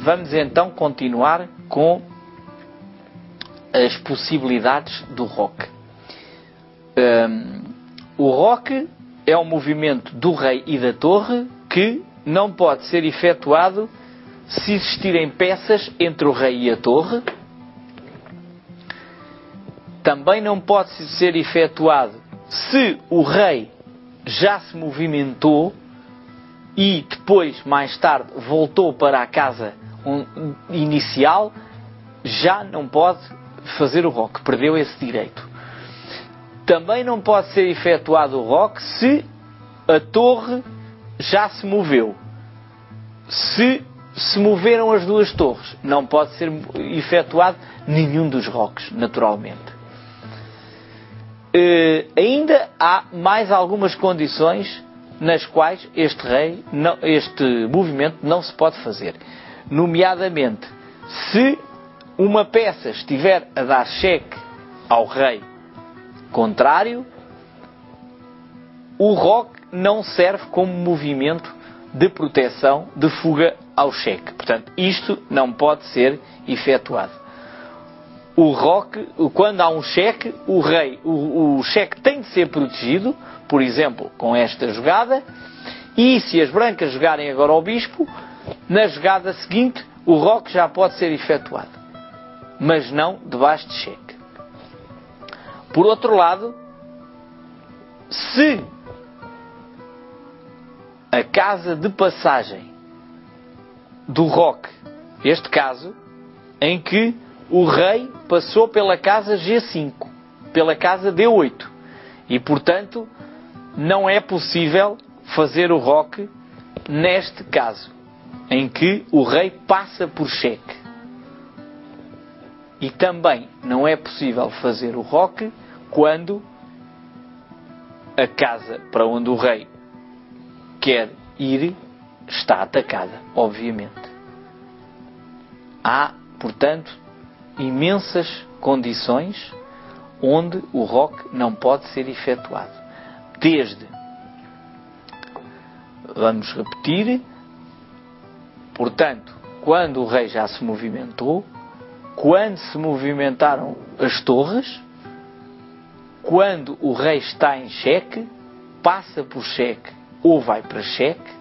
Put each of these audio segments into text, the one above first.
vamos então continuar com as possibilidades do roque. O roque é um movimento do rei e da torre que não pode ser efetuado se existirem peças entre o rei e a torre. Também não pode ser efetuado se o rei já se movimentou e depois, mais tarde, voltou para a casa inicial, já não pode fazer o roque, perdeu esse direito. Também não pode ser efetuado o roque se a torre já se moveu. Se moveram as duas torres, não pode ser efetuado nenhum dos roques, naturalmente. Ainda há mais algumas condições nas quais este movimento não se pode fazer. Nomeadamente, se uma peça estiver a dar cheque ao rei contrário, o roque não serve como movimento de proteção, de fuga ao cheque. Portanto, isto não pode ser efetuado. O roque, quando há um cheque, o cheque tem de ser protegido, por exemplo, com esta jogada, e se as brancas jogarem agora ao bispo, na jogada seguinte, o roque já pode ser efetuado, mas não debaixo de cheque. Por outro lado, se a casa de passagem do roque, este caso, em que o rei passou pela casa G5, pela casa D8, e portanto não é possível fazer o roque neste caso, em que o rei passa por cheque. E também não é possível fazer o roque quando a casa para onde o rei quer ir está atacada, obviamente. Há, portanto, imensas condições onde o roque não pode ser efetuado. Desde, vamos repetir, portanto, quando o rei já se movimentou, quando se movimentaram as torres, quando o rei está em cheque, passa por cheque ou vai para cheque,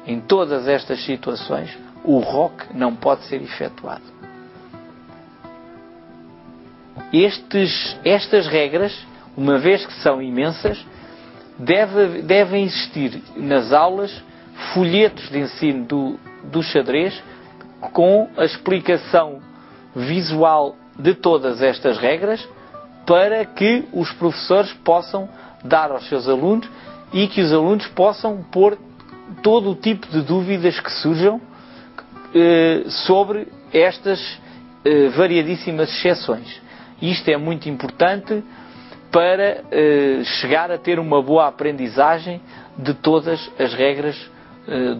em todas estas situações, o roque não pode ser efetuado. Estas regras, uma vez que são imensas, devem existir nas aulas folhetos de ensino do xadrez com a explicação visual de todas estas regras para que os professores possam dar aos seus alunos e que os alunos possam pôr todo o tipo de dúvidas que surjam sobre estas variadíssimas exceções. Isto é muito importante para chegar a ter uma boa aprendizagem de todas as regras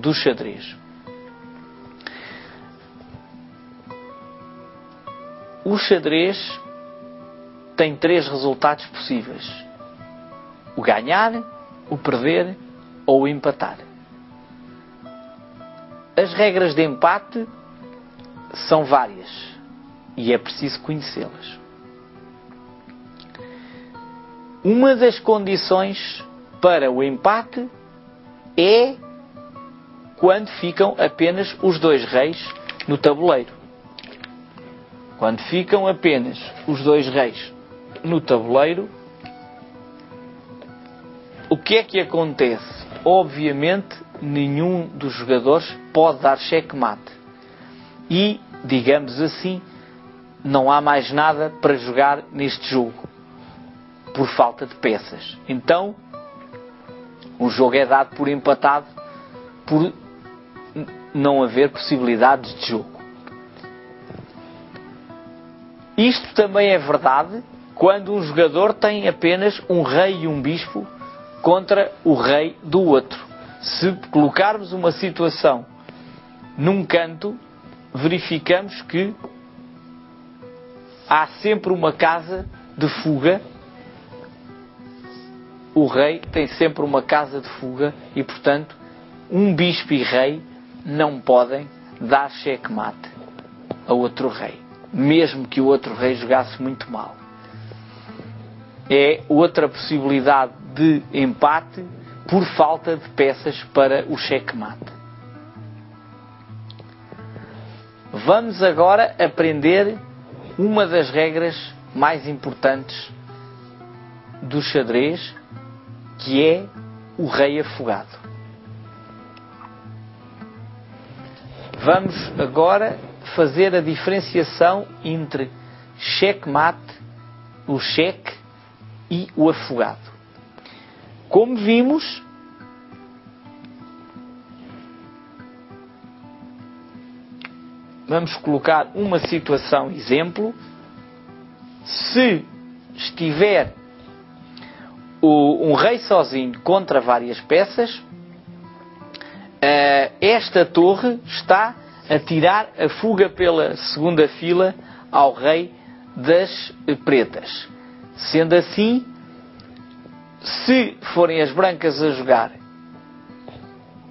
do xadrez. O xadrez tem 3 resultados possíveis: o ganhar, o perder ou o empatar. As regras de empate são várias e é preciso conhecê-las. Uma das condições para o empate é quando ficam apenas os 2 reis no tabuleiro. Quando ficam apenas os 2 reis no tabuleiro, o que é que acontece? Obviamente, nenhum dos jogadores pode dar checkmate. E, digamos assim, não há mais nada para jogar neste jogo, por falta de peças. Então, o jogo é dado por empatado, por não haver possibilidades de jogo. Isto também é verdade quando um jogador tem apenas um rei e um bispo contra o rei do outro. Se colocarmos uma situação num canto, verificamos que há sempre uma casa de fuga. O rei tem sempre uma casa de fuga e, portanto, um bispo e rei não podem dá checkmate a outro rei, mesmo que o outro rei jogasse muito mal. É outra possibilidade de empate por falta de peças para o checkmate. Vamos agora aprender uma das regras mais importantes do xadrez, que é o rei afogado. Vamos agora fazer a diferenciação entre checkmate, o cheque e o afogado. Como vimos, vamos colocar uma situação exemplo. Se estiver um rei sozinho contra várias peças, esta torre está a tirar a fuga pela segunda fila ao rei das pretas. Sendo assim, se forem as brancas a jogar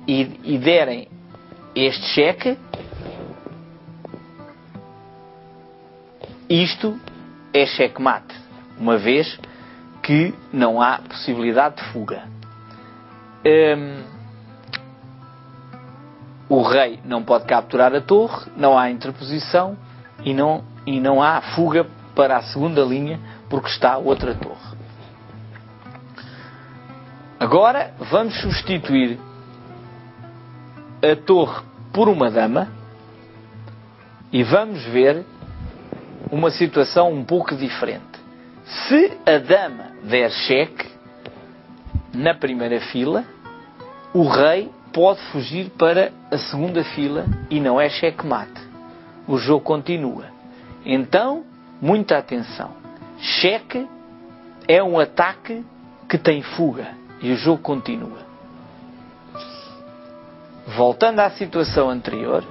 e derem este cheque, isto é checkmate, uma vez que não há possibilidade de fuga. O rei não pode capturar a torre, não há interposição e não há fuga para a segunda linha porque está outra torre. Agora vamos substituir a torre por uma dama e vamos ver uma situação um pouco diferente. Se a dama der cheque na primeira fila, o rei pode fugir para a segunda fila e não é checkmate. O jogo continua. Então, muita atenção. Cheque é um ataque que tem fuga e o jogo continua. Voltando à situação anterior,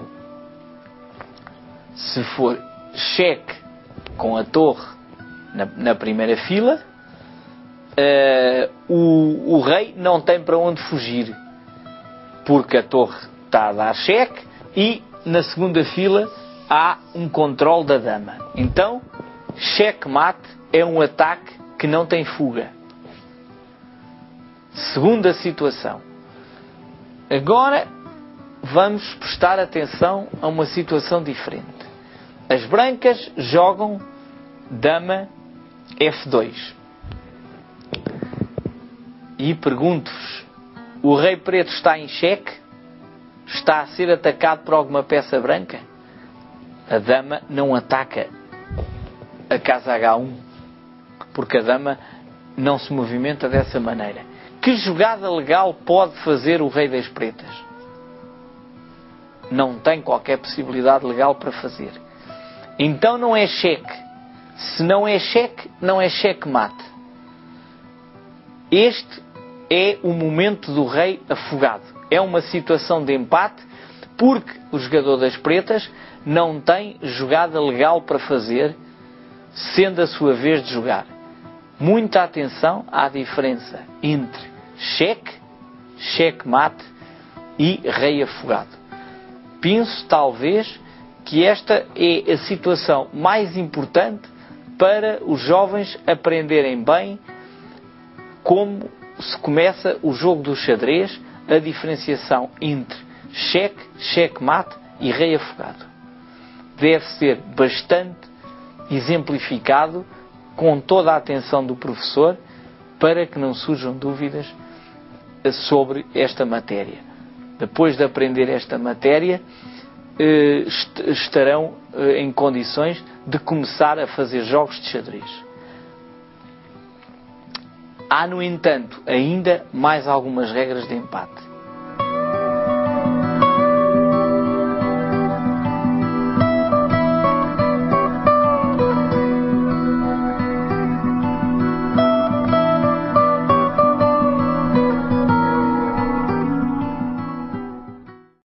se for cheque com a torre na primeira fila, o rei não tem para onde fugir, porque a torre está a dar cheque e na segunda fila há um controle da dama. Então, checkmate é um ataque que não tem fuga. Segunda situação. Agora vamos prestar atenção a uma situação diferente. As brancas jogam dama F2. E pergunto-vos, o rei preto está em xeque? Está a ser atacado por alguma peça branca? A dama não ataca a casa H1, porque a dama não se movimenta dessa maneira. Que jogada legal pode fazer o rei das pretas? Não tem qualquer possibilidade legal para fazer. Então não é cheque. Se não é cheque, não é checkmate. Este é o momento do rei afogado. É uma situação de empate, porque o jogador das pretas não tem jogada legal para fazer, sendo a sua vez de jogar. Muita atenção à diferença entre cheque, checkmate e rei afogado. Penso, talvez, que esta é a situação mais importante para os jovens aprenderem bem como se começa o jogo do xadrez, a diferenciação entre cheque, checkmate e rei afogado. Deve ser bastante exemplificado com toda a atenção do professor para que não surjam dúvidas sobre esta matéria. Depois de aprender esta matéria, estarão em condições de começar a fazer jogos de xadrez. Há, no entanto, ainda mais algumas regras de empate.